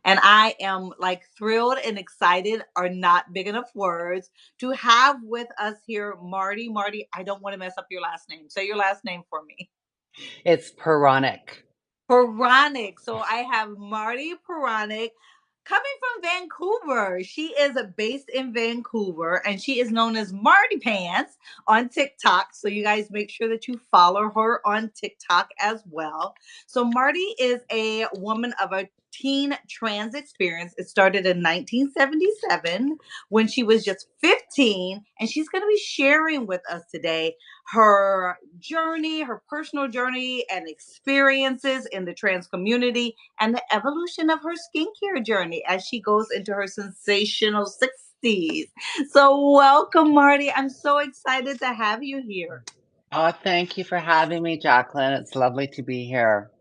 And I am like thrilled and excited are not big enough words to have with us here Marty. Marty, I don't want to mess up your last name. Say your last name for me. It's Puranic. Puranic. So I have Marty Puranic coming from Vancouver. She is based in Vancouver and she is known as Marty Pants on TikTok. So you guys make sure that you follow her on TikTok as well. So Marty is a woman of a teen trans experience. It started in 1977 when she was just 15, and she's going to be sharing with us today her journey, her personal journey and experiences in the trans community, and the evolution of her skincare journey as she goes into her sensational 60s. So, welcome, Marty. I'm so excited to have you here. Oh, thank you for having me, Jacqueline. It's lovely to be here.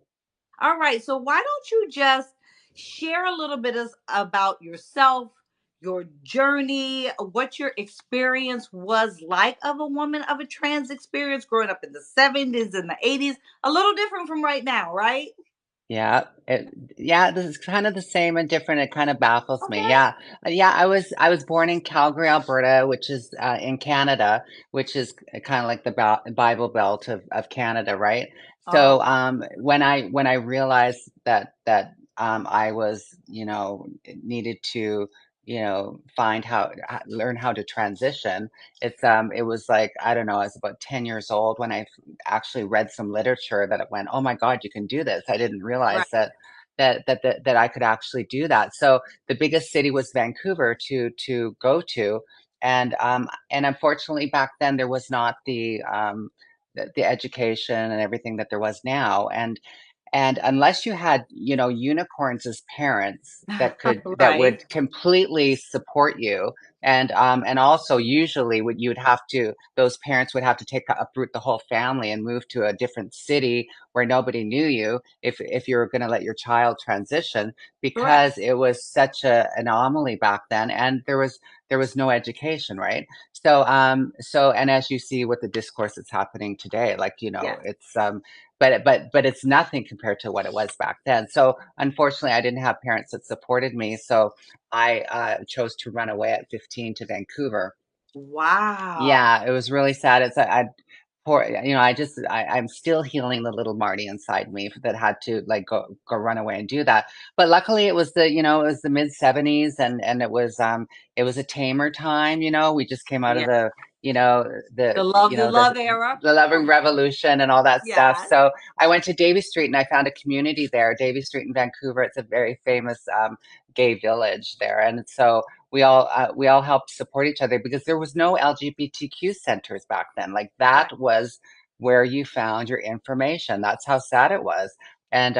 All right. So, why don't you just share a little bit about yourself, your journey, what your experience was like of a woman of a trans experience growing up in the 70s and the 80s? A little different from right now, right? Yeah, yeah, this is kind of the same and different. It kind of baffles me. Okay. Yeah, yeah. I was born in Calgary, Alberta, which is in Canada, which is kind of like the Bible Belt of Canada, right? So Oh, when I realized that I was needed to find learn how to transition. It was like, I don't know, I was about 10 years old when I actually read some literature that it went, oh my God, you can do this. I didn't right, realize that I could actually do that. So the biggest city was Vancouver to go to, and unfortunately back then there was not the education and everything that there was now, and unless you had, unicorns as parents that right, would completely support you, and also usually you'd have to, those parents would have to uproot the whole family and move to a different city where nobody knew you if you were going to let your child transition, correct. because it was such a anomaly back then, and there was no education, right? So and as you see with the discourse that's happening today, like, Yes. it's but it's nothing compared to what it was back then. So unfortunately, I didn't have parents that supported me. So I chose to run away at 15 to Vancouver. Wow. Yeah, it was really sad. I'm still healing the little Marty inside me that had to like go run away and do that. But luckily it was the mid 70s, and it was a tamer time. We just came out of Yeah. you know, The the, love, the love era. the loving revolution and all that stuff. Yes. So I went to Davie Street and I found a community there, Davie Street in Vancouver. It's a very famous gay village there. And so we all helped support each other because there was no LGBTQ centers back then. Like, Right. that was where you found your information. That's how sad it was. And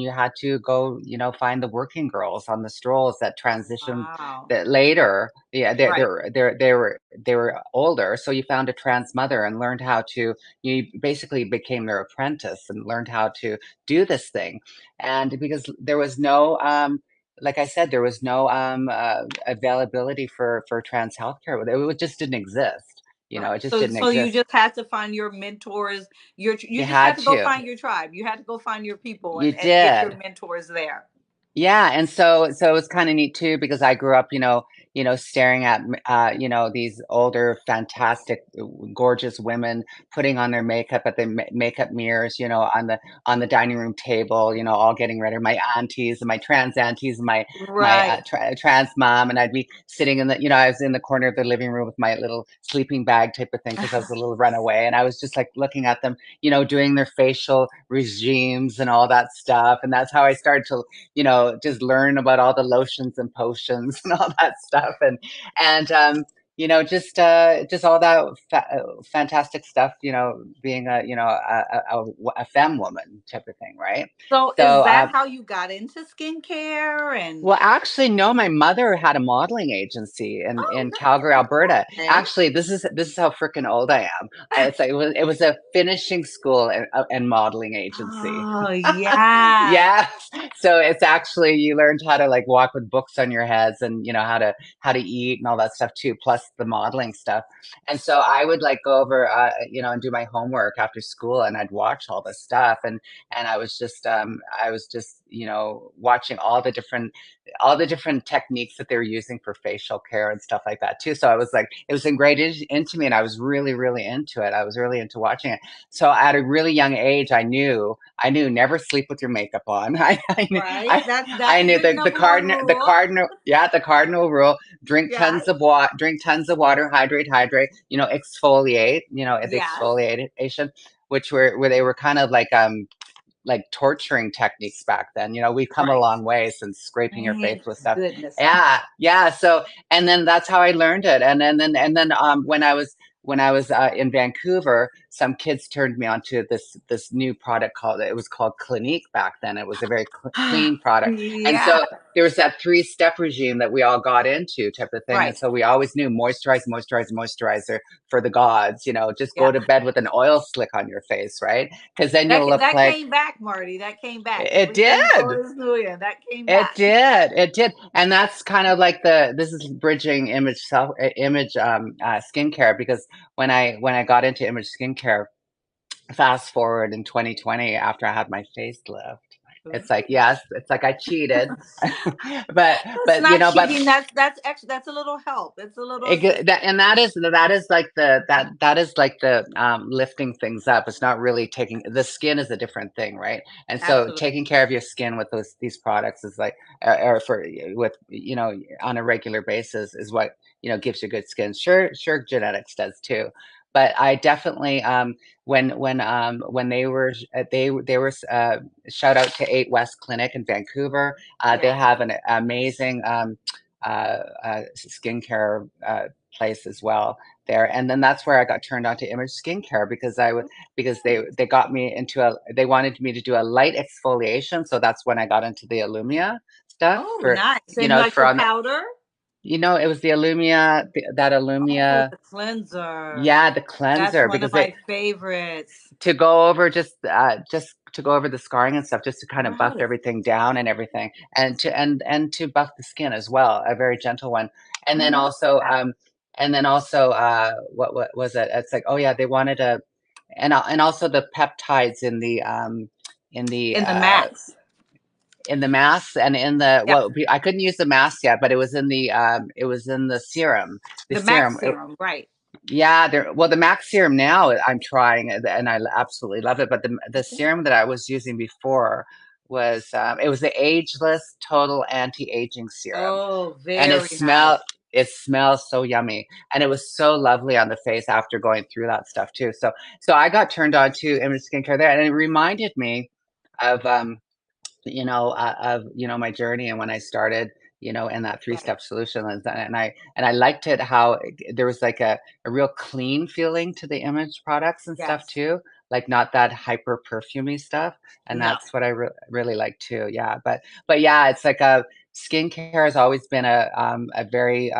you had to go, find the working girls on the strolls that transitioned Wow. that later. Yeah, Right. they were older, so you found a trans mother and learned how to. You basically became their apprentice and learned how to do this thing, and because there was no like I said, there was no availability for trans healthcare. It just didn't exist. Right. It just So didn't so you exist. just had to find your mentors. You You just had had to go to. find your tribe. You had to go find your people You and get your did. mentors there. Yeah, and so it was kind of neat too because I grew up, staring at these older, fantastic, gorgeous women putting on their makeup at the makeup mirrors, on the dining room table, all getting ready. My aunties and my trans aunties and my Right. trans mom, and I'd be sitting I was in the corner of the living room with my little sleeping bag type of thing because I was a little runaway, and I was just like looking at them, doing their facial regimes and all that stuff, and that's how I started to just learn about all the lotions and potions and all that stuff, and just all that fantastic stuff, being a femme woman type of thing, right? So So, is that how you got into skincare and well, actually, no. My mother had a modeling agency in Calgary, oh, Alberta. okay. Actually, this is how freaking old I am. It was a finishing school and modeling agency. Oh, yeah. Yeah. So it's actually, you learned how to like walk with books on your heads, and how to eat and all that stuff too, plus the modeling stuff. And so I would like go over and do my homework after school, and I'd watch all this stuff, and I was just watching all the different techniques that they're using for facial care and stuff like that too. So I was like, it was ingrained into me, and I was really, really into it. I was really into watching it. So at a really young age, I knew never sleep with your makeup on. I knew, Right. I, That's I knew your the number one cardinal, the rule. cardinal, yeah, the cardinal rule: Yes. drink tons of water, hydrate, exfoliate, the Yes. exfoliation, which were where they were kind of like torturing techniques back then. We've come a Right. long way since scraping your face Thank with stuff. goodness. Yeah, yeah. So, and then that's how I learned it. And then when I was in Vancouver, some kids turned me on to this new product called Clinique back then. It was a very clean product, and Yeah. so there was that 3-step regime that we all got into, type of thing. And Right. so we always knew moisturizer for the gods. Just Yeah. go to bed with an oil slick on your face, right? Because then That you'll look that like came back, Marty. That came back. You it were saying did. Otis New Year. That came It back. did. It did. And that's kind of like this is bridging image skincare, because when I got into image skincare, fast forward in 2020, after I had my facelift, it's like, yes, it's like I cheated. but That's but not but cheating. That's extra. That's a little help. It's a little assist. that is like the lifting things up. It's not really taking the skin is a different thing, right? And so Absolutely. taking care of your skin with these products is like, or for with on a regular basis, is what gives you good skin. Sure, genetics does too, but I definitely, when they were shout out to 8 West Clinic in Vancouver. They Yeah. have an amazing skincare place as well there. And then that's where I got turned on to image skincare, because they got me they wanted me to do a light exfoliation. So that's when I got into the Illumia stuff Oh, nice. And like for the on powder. it was the Illumia, that Oh, Illumia, the cleanser. yeah, the That's cleanser, one of because my favorites. to go over just to go over the scarring and stuff, just to kind of buff Right. everything down and everything, and to buff the skin as well, a very gentle one. And I then love also that. what was it? It's like, oh yeah, they wanted and also the peptides in the in the In the uh max. in the mask, and in the Yeah. I couldn't use the mask yet, but it was in the serum. The The serum. max serum. Right. Yeah, the Max serum now I'm trying, and I absolutely love it. But the serum that I was using before it was the Ageless Total Anti-Aging Serum, Oh, and very nice. it smells so yummy, and it was so lovely on the face after going through that stuff too. So I got turned on to image skincare there, and it reminded me of my journey, and when I started, in that Right. three-step solution. And I liked it how there was like a real clean feeling to the image products and stuff Yes. too, like not that hyper perfumey stuff. And No. that's what I really like too. Yeah, but yeah, it's like skincare has always been a very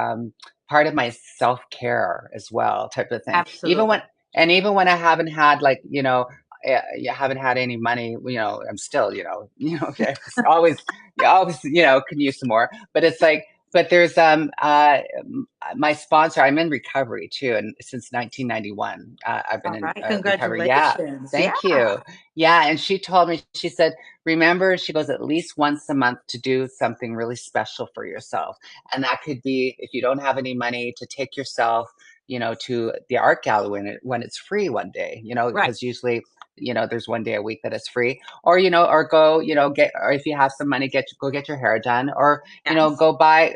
part of my self-care as well, type of thing. Absolutely. Even when I haven't had, like, you haven't had any money, I'm still, it's always, you always, can use some more. But it's like, but there's my sponsor. I'm in recovery too, and since 1991, I've been All in right. recovery. Yeah, Congratulations. Yeah. thank you. Yeah, and she told me, she said, remember, she goes, at least once a month to do something really special for yourself, and that could be, if you don't have any money, to take yourself, to the art gallery when it's free one day, Right. because usually, there's one day a week that it's free, or or go, or if you have some money, go get your hair done, or Yes. go buy,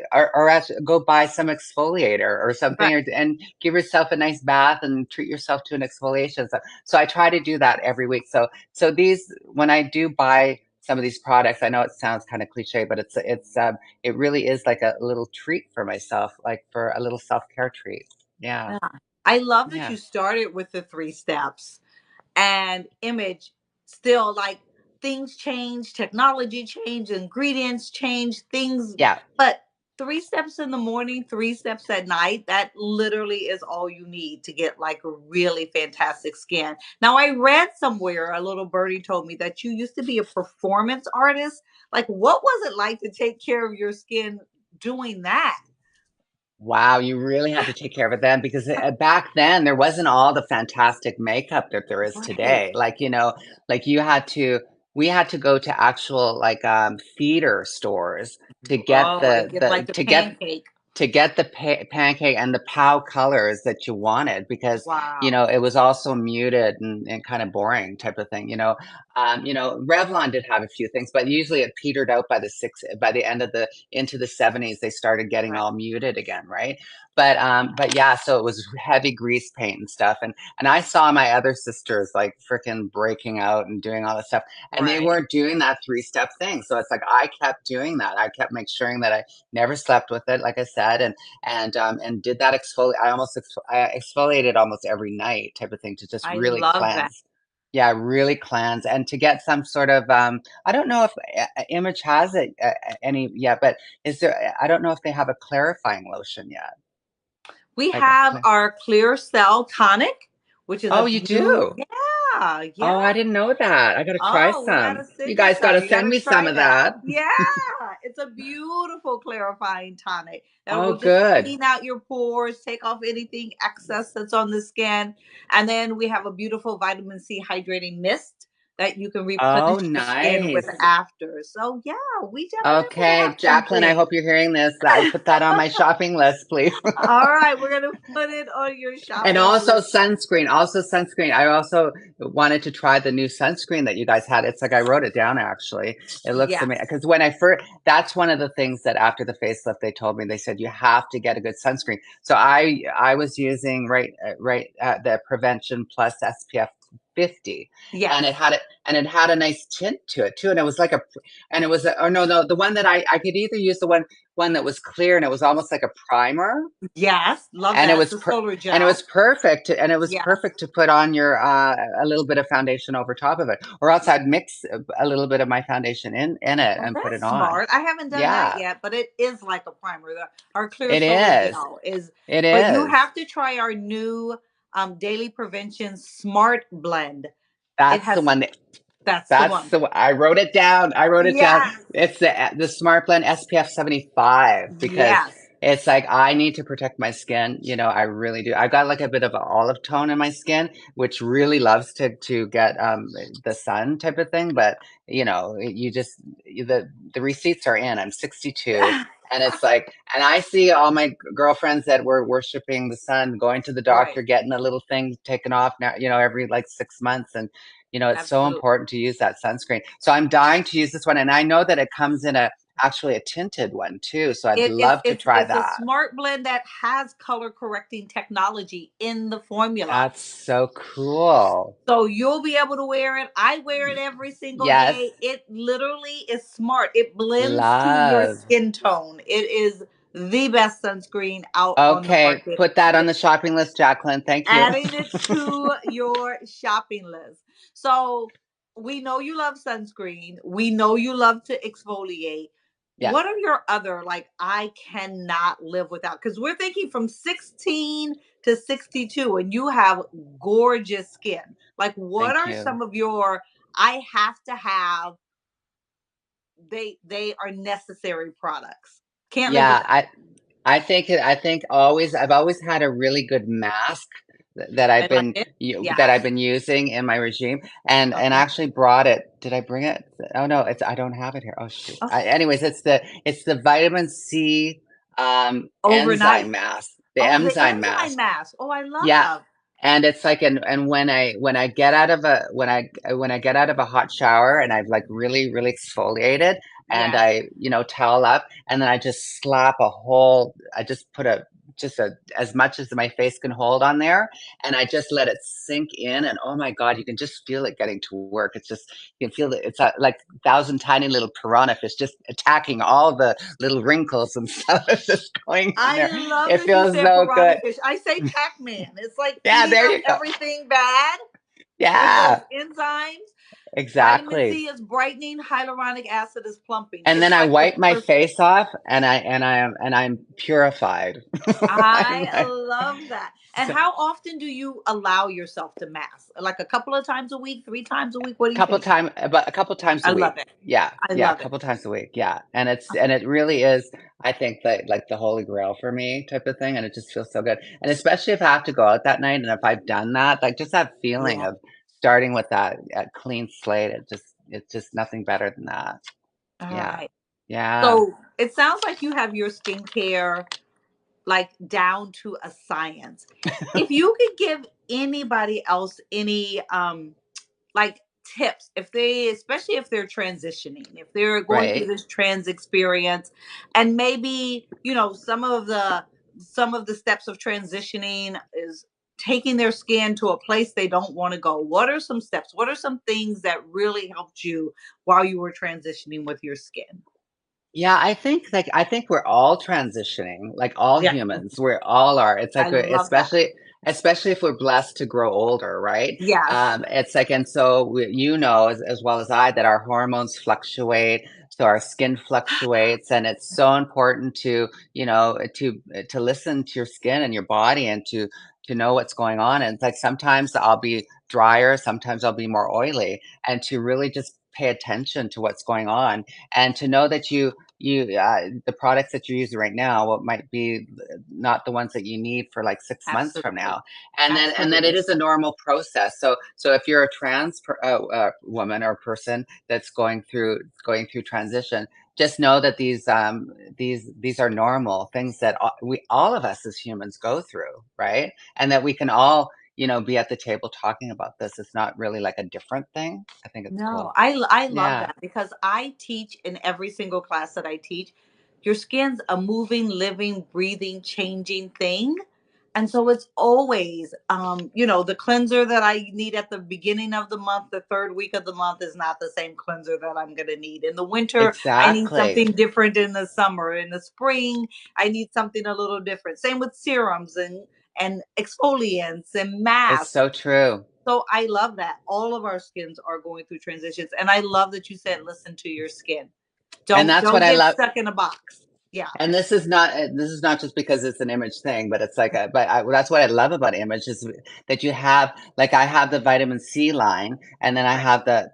go buy some exfoliator or something, Right. and give yourself a nice bath and treat yourself to an exfoliation. So I try to do that every week. So these, when I do buy some of these products, I know it sounds kind of cliche, but it really is like a little treat for myself, like for a little self-care treat. Yeah. Yeah. I love that Yeah. you started with the three steps and image still, like, things change, technology change, ingredients change, things, Yeah. but three steps in the morning, three steps at night, that literally is all you need to get like a really fantastic skin. Now, I read somewhere, a little birdie told me that you used to be a performance artist. Like, what was it like to take care of your skin doing that? Wow, you really had to take care of it then, because back then there wasn't all the fantastic makeup that there is Right. today. Like, like you had to, we had to go to actual like theater stores to get Oh, I get like the pancake. to get the pancake and the POW colors that you wanted because Wow. it was also muted and kind of boring type of thing. Revlon did have a few things, but usually it petered out by the end of the into the 70s. They started getting Right. all muted again, right? But yeah, so it was heavy grease paint and stuff, and I saw my other sisters like freaking breaking out and doing all this stuff, and they Right. weren't doing that 3-step thing. So it's like I kept doing that. I kept making sure that I never slept with it, like I said, and did that exfoliate. I exfoliated almost every night, type of thing, to just I really love that. cleanse. Yeah, really cleanse, and to get some sort of I don't know if Image has it any yet, but is there? I don't know if they have a clarifying lotion yet, We like a have clear. our Clear Cell Tonic, which is a Oh, you beautiful. do? Yeah, yeah. Oh, I didn't know that. I gotta try Oh, we some. gotta You send you guys some. gotta You send gotta me some try of that. that. Yeah, it's a beautiful clarifying tonic that Oh, will just good. clean out your pores, take off anything excess that's on the skin. And then we have a beautiful vitamin C hydrating mist that you can Oh, replenish your skin with nice. after. So yeah, we definitely Okay, have some Jacqueline, I things. hope you're hearing this. I put that on my shopping list, please. All right, we're gonna put it on your And shopping also list. sunscreen. Also sunscreen. I also wanted to try the new sunscreen that you guys had. It's like I wrote it down actually. It looks amazing Yes, because when I first, that's one of the things that after the facelift they told me. They said you have to get a good sunscreen. So I was using the Prevention Plus SPF 50, and yes, it had a nice tint to it too. And it was like and it was oh no, the one that I could either use the one that was clear and it was almost like a primer, yes. Love and it that. was The solar and it gel. was perfect, and it was Yes. perfect to put on your a little bit of foundation over top of it, or else I'd mix a little bit of my foundation in it Well, and put it that's on. smart. I haven't done that Yeah, yet, but it is like a primer. Our clear it solar is. gel is, It but you is. have to try our new daily prevention smart blend. It That's the has, one. that's the That's one. the I wrote it down. I wrote it down. Yes, It's the Smart Blend SPF 75 because yes, it's like I need to protect my skin. I really do. I've got like a bit of an olive tone in my skin, which really loves to get the sun type of thing. But you just the receipts are in. I'm 62. And it's like, and I see all my girlfriends that were worshiping the sun, going to the right, doctor, getting a little thing taken off now, every like 6 months. And it's so absolutely. important to use that sunscreen. So I'm dying to use this one, and I know that it comes in actually a tinted one too. So I'd It, it's love to it's try it's a that. smart blend that has color correcting technology in the formula. That's so cool. So you'll be able to wear it. I wear it every single Yes, day. It literally is smart. It blends to your love. skin tone. It is the best sunscreen out on the Okay, market put that on today. the shopping list, Jacqueline. Thank you. Adding it to your shopping list. So we know you love sunscreen. We know you love to exfoliate. Yeah. What are your other, like, I cannot live without? Because we're thinking from 16 to 62, and you have gorgeous skin. Like, what Thank are you. some of your, I have to have, they are necessary products? Can't live Yeah, without. I think I've always had a really good mask that I like it. that I've Yes. been using in my regime, and Okay. actually brought it. Did I bring it? Oh no, I don't have it here. Oh shoot. Oh, Anyways, it's the vitamin C enzyme overnight. mask. The Oh, the enzyme enzyme mask. mask. Oh, I Yeah, love. and it's like and when I get out of a when I get out of a hot shower and I've like really exfoliated and Yes. I towel up, and then I just slap a whole I just put a just a as much as my face can hold on there, and I just let it sink in, and oh my God, you can just feel it getting to work. It's just you can feel it. It's like 1,000 tiny little piranha fish just attacking all the little wrinkles and stuff. It's just going in I there. love It that you feels said so piranha good. fish. I say Pac-Man. It's like Yeah, eating there up you go. everything bad with those Yeah, enzymes. Vitamin exactly. C is brightening, hyaluronic acid is plumping. And It's then I like the wipe my perfect. face off, and I'm purified. I love that. And So, how often do you allow yourself to mask? Like a couple of times a week, 3 times a week? What do you think? a couple times I a love week. it. Yeah, I yeah, a love it. couple times a week. Yeah, and it really is. I think that like the holy grail for me type of thing, and it just feels so good. And especially if I have to go out that night, and if I've done that, like just that feeling Yeah. of starting with that clean slate, it just it's just nothing better than that. All Yeah. right. Yeah. So it sounds like you have your skincare like down to a science. If you could give anybody else any like tips, if they, especially if they're transitioning, if they're going through Right. this trans experience, and maybe, you know, some of the steps of transitioning is taking their skin to a place they don't want to go. What are some steps? What are some things that really helped you while you were transitioning with your skin? Yeah, I think we're all transitioning, like all Yeah, humans. We all are. It's I like love that. especially if we're blessed to grow older, right? Yes, It's like, and so you know as well as I that our hormones fluctuate, so our skin fluctuates, and it's so important to, you know, to listen to your skin and your body and to know what's going on. And it's like sometimes I'll be drier, sometimes I'll be more oily, and to really just pay attention to what's going on and to know that the products that you're using right now what might be not the ones that you need for like 6 months from absolutely. now, and then it Absolutely. is a normal process. So if you're a woman or person that's going through transition, just know that these are normal things that we all of us as humans go through, right? And that we can all, you know, be at the table talking about this. It's not really like a different thing. I think it's No, cool. I love Yeah, that because I teach in every single class that I teach. Your skin's a moving, living, breathing, changing thing. And so it's always, you know, the cleanser that I need at the beginning of the month, the third week of the month is not the same cleanser that I'm going to need. In the winter, I need exactly. something different. In the summer, in the spring, I need something a little different. Same with serums and exfoliants and It's masks. so true. So I love that. All of our skins are going through transitions. And I love that you said listen to your skin. And that's what Don't I get love. stuck in a box. Yeah. And this is not just because it's an image thing, but it's like that's what I love about image is that you have, like, I have the vitamin C line, and then I Right. have the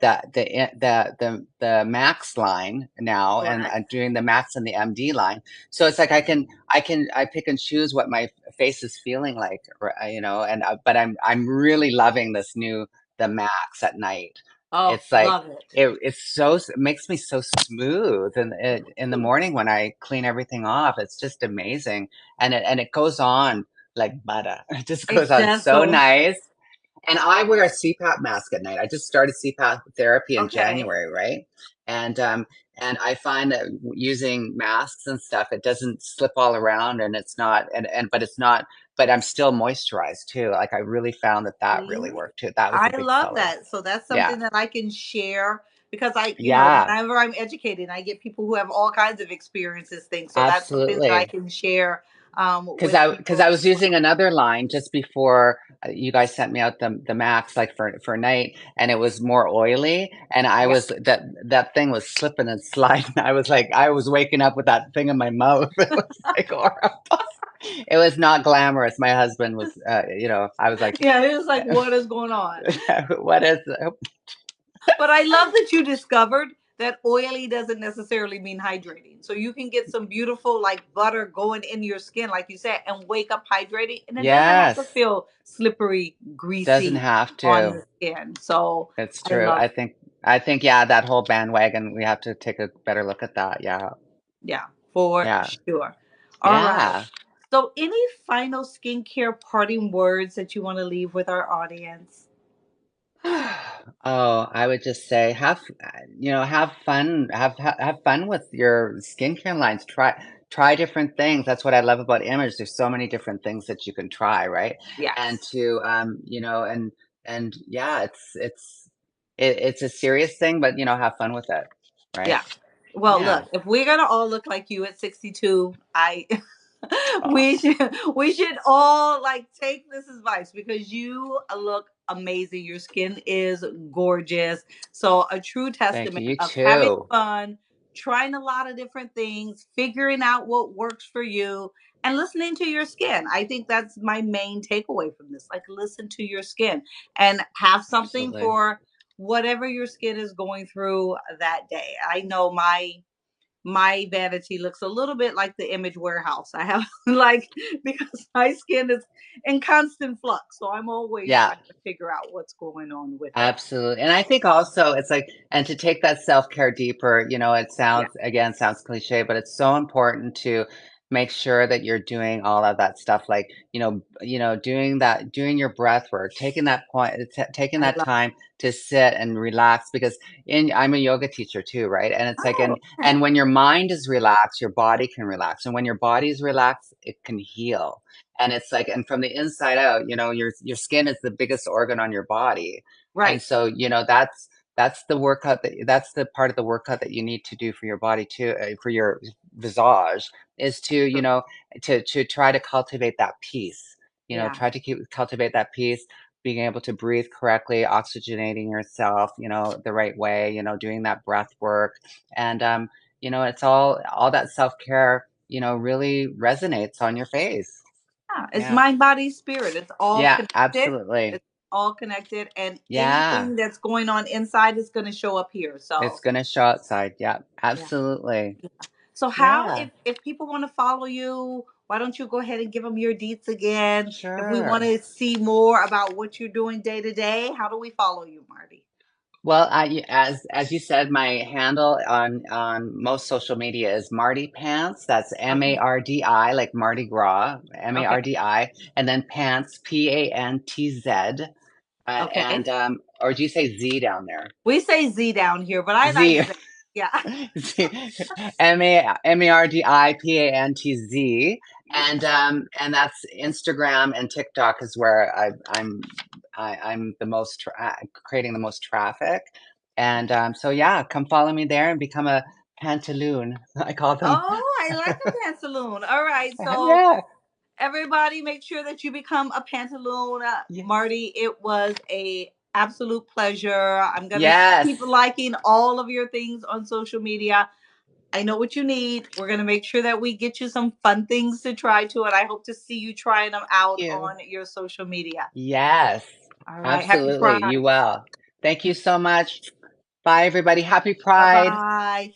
Max line now, and Correct. I'm doing the Max and the MD line. So it's like I pick and choose what my face is feeling like, you know. And but I'm really loving this new the Max at night. Oh, It's like love it. it makes me so smooth in the morning when I clean everything off. It's just amazing, and it goes on like butter. It just goes It on does so go. nice. And I wear a CPAP mask at night. I just started CPAP therapy in Okay. January, right? And um, and I find that using masks and stuff, it doesn't slip all around, and it's not, and but it's not, but I'm still moisturized too. Like I really found that that really See? worked too. That was a I big love seller. that. So that's Yeah, something that I can share because I, you know, yeah, whenever I'm educating, I get people who have all kinds of experiences, things. So that's something that I absolutely. can share Because with I people. was using another line just before you guys sent me out the Max, like for night, and it was more oily, and I Yeah. was that thing was slipping and sliding. I was like I was waking up with that thing in my mouth. It was like horrible. It was not glamorous. My husband was, you know, I was like, Yeah. It was like, what is going on? what is? But I love that you discovered that oily doesn't necessarily mean hydrating. So you can get some beautiful like butter going in your skin, like you said, and wake up hydrated, and it doesn't have to Yes, feel slippery, doesn't greasy have on to. the skin. So It's I true. love, I think yeah, that whole bandwagon. We have to take a better look at that. Yeah, yeah, for yeah, sure. All right. yeah. So any final skincare parting words that you want to leave with our audience? Oh, I would just say you know, have fun, have fun with your skincare lines. Try different things. That's what I love about Image. There's so many different things that you can try, right? And Yes. to you know, and yeah, it's a serious thing, but you know, have fun with it, right? Yeah. Well, Yeah. look, if we're gonna all look like you at 62, I Oh, we should all like take this advice because you look amazing. Your skin is gorgeous. So a true thank you. testament You of having too. fun, trying a lot of different things, figuring out what works for you, and listening to your skin. I think that's my main takeaway from this. Like listen to your skin and have something Absolutely. for whatever your skin is going through that day. I know my vanity looks a little bit like the image warehouse. I have like because my skin is in constant flux, so I'm always Yeah. trying to figure out what's going on with it. Absolutely. And I think also it's like, and to take that self-care deeper, it Yeah, sounds, again, sounds cliche, but it's so important to make sure that you're doing all of that stuff, like, doing your breath work, taking that point, taking I that love. time to sit and relax because I'm a yoga teacher too, right? And it's like, Oh, okay. and when your mind is relaxed, your body can relax. And when your body is relaxed, it can heal. And it's like, and from the inside out, your skin is the biggest organ on your body, and Right. so, that's the workout that's the part of the workout that you need to do for your body too, for your visage, is to, to try to cultivate that peace. Yeah. Try to cultivate that peace, being able to breathe correctly, oxygenating yourself, the right way, doing that breath work. And it's all that self-care, really resonates on your face. Yeah, it's Yeah. mind, body, spirit. It's all Yeah, connected. absolutely. It's all connected, and Yeah. anything that's going on inside is going to show up here. It's So, gonna show outside. Yeah, yeah. absolutely. So, how Yeah, if people want to follow you, why don't you go ahead and give them your deets again? If we want sure. to see more about what you're doing day to day, how do we follow you, Marty? Well, as you said, my handle on most social media is Marty Pants. That's Okay. Mardi, like Mardi Gras, Okay. Mardi, and then Pants, Pantz, Okay. and or do you say Z down there? We say Z down here, but I like Z. Z. Yeah. Z, Mardi Pantz, and that's Instagram and TikTok is where I'm the most creating the most traffic, and so yeah, come follow me there and become a pantaloon. I call them. Oh, I like a pantaloon. All right. So Yeah, everybody, make sure that you become a pantaloon. yeah, Marty, it was a absolute pleasure. I'm gonna keep yes, liking all of your things on social media. I know what you need. We're gonna make sure that we get you some fun things to try to, and I hope to see you trying them out you. on your social media. Yes, All right. Happy absolutely. You Pride. will. Thank you so much. Bye, everybody. Happy Bye Pride. bye.